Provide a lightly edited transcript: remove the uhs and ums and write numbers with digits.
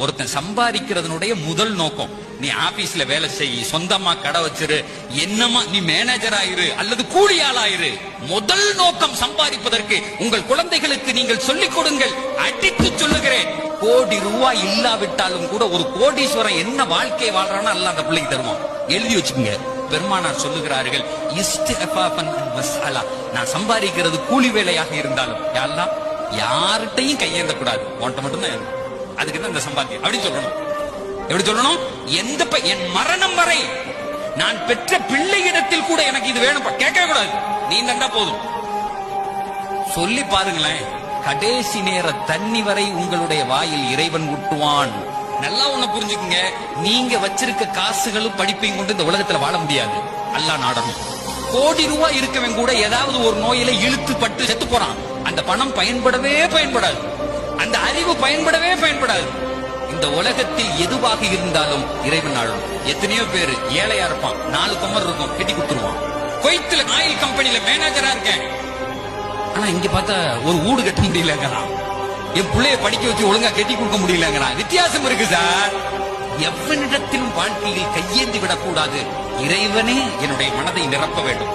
ஒருத்தன் சம்பாதிக்கிறதுனுடைய முதல் நோக்கம், நீ ஆபீஸ்ல வேலை செய், சொந்தமா கடை வச்சிரு, என்னமா நீ மேனேஜர் ஆயிரு அல்லது கூலியாள் ஆயிரு. முதல் நோக்கம் சம்பாதிப்பதற்கு உங்கள் குழந்தைகளுக்கு நீங்கள் சொல்லிக் கொடுங்கள். அடித்து சொல்லுகிறேன், கோடி ரூபாய் இல்லாவிட்டாலும் கூட ஒரு கோடீஸ்வரன் என்ன வாழ்க்கை வாழ்றான்னு அல்ல அந்த பிள்ளைக்கு தருவான். எழுதி வச்சுக்கோங்க. பெருமானார் சொல்லுகிறார்கள், நான் சம்பாதிக்கிறது கூலி வேலையாக இருந்தாலும் யாரெல்லாம் யார்கிட்டையும் கையேந்த கூடாது, உன்கிட்ட மட்டும்தான். அதுக்கு தான் இந்த சம்பாத்தியம் அப்படின்னு சொல்லணும். எப்படி சொல்லணும்? என் மரணம் வரை நான் பெற்ற பிள்ளையிடத்தில் கூட எனக்கு இது வேணும் கேட்கவே கூடாது, நீ தந்தா போதும். சொல்லி பாருங்களேன், கடைசி நேர தண்ணி வரை உங்களுடைய வாயில் இறைவன் ஊட்டுவான். நல்லா ஒண்ணு புரிஞ்சுக்குங்க, நீங்க வச்சிருக்க காசுகளும் படிப்பையும் கொண்டு இந்த உலகத்துல வாழ முடியாது. அல்லாஹ் நாடணும். கோடி ரூபாய் இருக்கவன் கூட ஏதாவது ஒரு நோயில இழுத்து பட்டு செத்து போறான். அந்த பணம் பயன்படவே பயன்படாது, அந்த அறிவு பயன்படவே பயன்படாது. இந்த உலகத்தில் எதுவாக இருந்தாலும் இறைவன் நாடணும். எத்தனையோ பேரு ஏழையா இருப்பான், 4 கமர் இருக்கும், கட்டி கொடுத்துருவான். குவைத்துல ஆயில் கம்பெனில மேனேஜரா இருக்கேன், ஆனா இங்க பார்த்தா ஒரு வீடு கட்ட முடியலங்கிறான். என் பிள்ளைய படிக்க வச்சு ஒழுங்கா கட்டி கொடுக்க முடியலங்கிறான். வித்தியாசம் இருக்கு சார். எவனிடத்திலும் வாழ்க்கையில் கையேந்தி விடக்கூடாது. இறைவனே என்னுடைய மனதை நிரப்ப வேண்டும்.